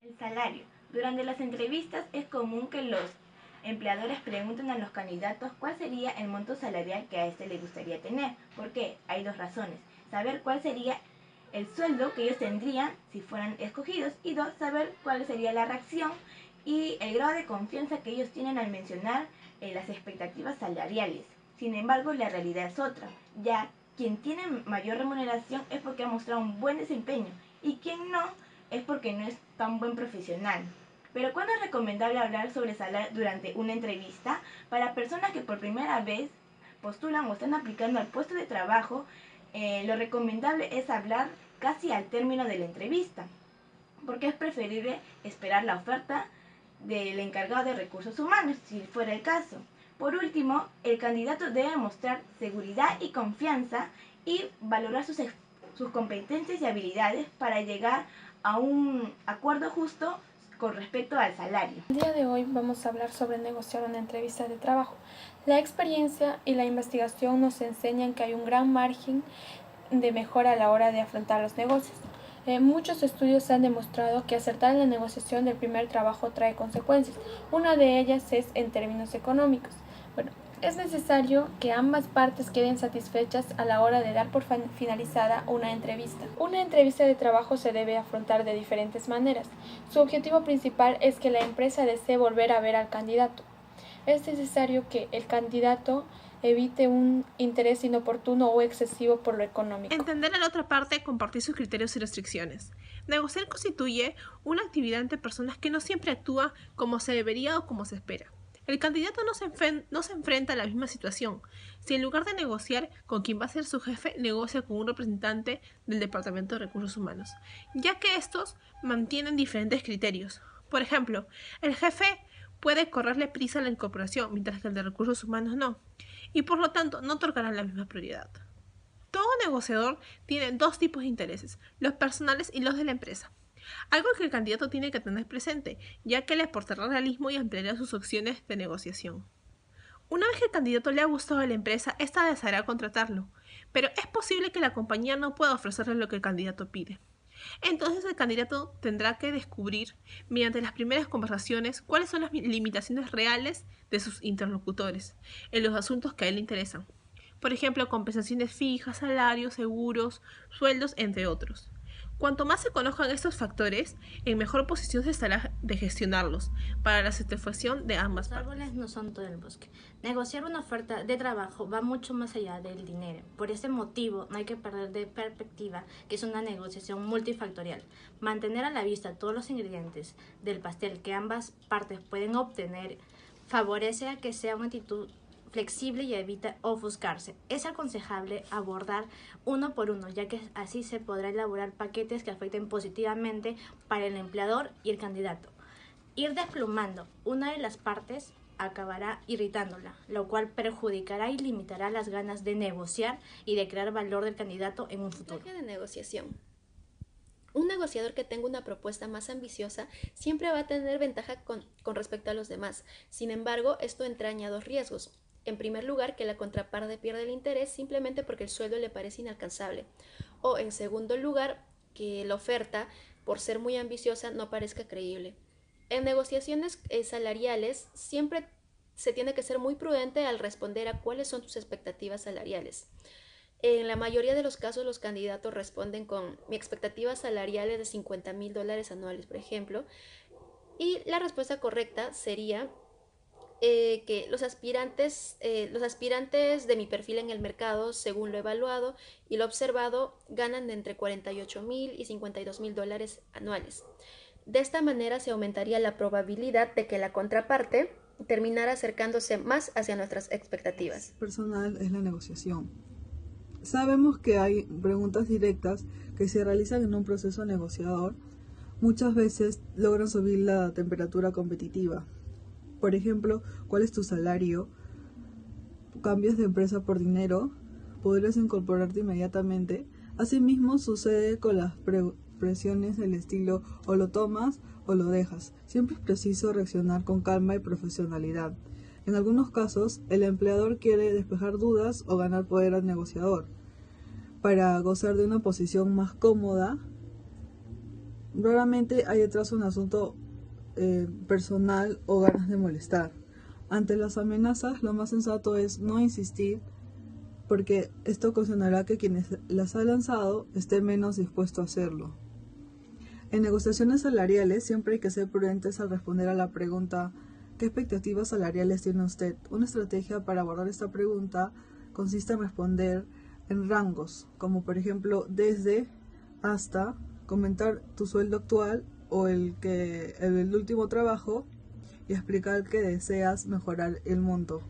El salario. Durante las entrevistas es común que los empleadores pregunten a los candidatos cuál sería el monto salarial que a este le gustaría tener. ¿Por qué? Hay dos razones. Saber cuál sería el sueldo que ellos tendrían si fueran escogidos y dos, saber cuál sería la reacción y el grado de confianza que ellos tienen al mencionar las expectativas salariales. Sin embargo, la realidad es otra, ya quien tiene mayor remuneración es porque ha mostrado un buen desempeño y quien no es porque no es tan buen profesional. Pero ¿cuándo es recomendable hablar sobre salario durante una entrevista? Para personas que por primera vez postulan o están aplicando al puesto de trabajo, lo recomendable es hablar casi al término de la entrevista, porque es preferible esperar la oferta del encargado de recursos humanos, si fuera el caso. Por último, el candidato debe mostrar seguridad y confianza y valorar sus competencias y habilidades para llegar a un acuerdo justo con respecto al salario. El día de hoy vamos a hablar sobre negociar una entrevista de trabajo. La experiencia y la investigación nos enseñan que hay un gran margen de mejora a la hora de afrontar los negocios. Muchos estudios han demostrado que acertar en la negociación del primer trabajo trae consecuencias. Una de ellas es en términos económicos. Bueno, es necesario que ambas partes queden satisfechas a la hora de dar por finalizada una entrevista. Una entrevista de trabajo se debe afrontar de diferentes maneras. Su objetivo principal es que la empresa desee volver a ver al candidato. Es necesario que el candidato evite un interés inoportuno o excesivo por lo económico. Entender a la otra parte, compartir sus criterios y restricciones. Negociar constituye una actividad entre personas que no siempre actúa como se debería o como se espera. El candidato no se enfrenta a la misma situación si en lugar de negociar con quien va a ser su jefe, negocia con un representante del Departamento de Recursos Humanos, ya que estos mantienen diferentes criterios. Por ejemplo, el jefe puede correrle prisa a la incorporación, mientras que el de Recursos Humanos no, y por lo tanto no otorgarán la misma prioridad. Todo negociador tiene dos tipos de intereses, los personales y los de la empresa. Algo que el candidato tiene que tener presente, ya que le aportará realismo y ampliará sus opciones de negociación. Una vez que el candidato le ha gustado a la empresa, esta deseará contratarlo, pero es posible que la compañía no pueda ofrecerle lo que el candidato pide. Entonces el candidato tendrá que descubrir, mediante las primeras conversaciones, cuáles son las limitaciones reales de sus interlocutores en los asuntos que a él le interesan. Por ejemplo, compensaciones fijas, salarios, seguros, sueldos, entre otros. Cuanto más se conozcan estos factores, en mejor posición se estará de gestionarlos para la satisfacción de ambas Los partes. árboles no son todo el bosque. Negociar una oferta de trabajo va mucho más allá del dinero. Por ese motivo, no hay que perder de perspectiva que es una negociación multifactorial. Mantener a la vista todos los ingredientes del pastel que ambas partes pueden obtener favorece a que sea una actitud flexible y evita ofuscarse. Es aconsejable abordar uno por uno, ya que así se podrá elaborar paquetes que afecten positivamente para el empleador y el candidato. Ir desplumando una de las partes acabará irritándola, lo cual perjudicará y limitará las ganas de negociar y de crear valor del candidato en un futuro. Estrategia de negociación. Un negociador que tenga una propuesta más ambiciosa siempre va a tener ventaja con respecto a los demás. Sin embargo, esto entraña dos riesgos. En primer lugar, que la contraparte pierde el interés simplemente porque el sueldo le parece inalcanzable. O en segundo lugar, que la oferta, por ser muy ambiciosa, no parezca creíble. En negociaciones salariales siempre se tiene que ser muy prudente al responder a cuáles son tus expectativas salariales. En la mayoría de los casos los candidatos responden con mi expectativa salarial es de $50,000 anuales, por ejemplo, y la respuesta correcta sería que los aspirantes de mi perfil en el mercado, según lo evaluado y lo observado, ganan de entre $48,000 y $52,000 anuales. De esta manera se aumentaría la probabilidad de que la contraparte terminara acercándose más hacia nuestras expectativas. Personal es la negociación. Sabemos que hay preguntas directas que se realizan en un proceso negociador. Muchas veces logran subir la temperatura competitiva. Por ejemplo, ¿cuál es tu salario? ¿Cambias de empresa por dinero? ¿Podrías incorporarte inmediatamente? Asimismo sucede con las presiones del estilo o lo tomas o lo dejas. Siempre es preciso reaccionar con calma y profesionalidad. En algunos casos, el empleador quiere despejar dudas o ganar poder al negociador. Para gozar de una posición más cómoda, Raramente hay detrás un asunto personal o ganas de molestar. Ante las amenazas, lo más sensato es no insistir, porque esto ocasionará que quienes las ha lanzado esté menos dispuesto a hacerlo. En negociaciones salariales siempre hay que ser prudentes al responder a la pregunta ¿qué expectativas salariales tiene usted? Una estrategia para abordar esta pregunta consiste en responder en rangos, como por ejemplo desde, hasta, comentar tu sueldo actual o el último trabajo y explicar que deseas mejorar el monto.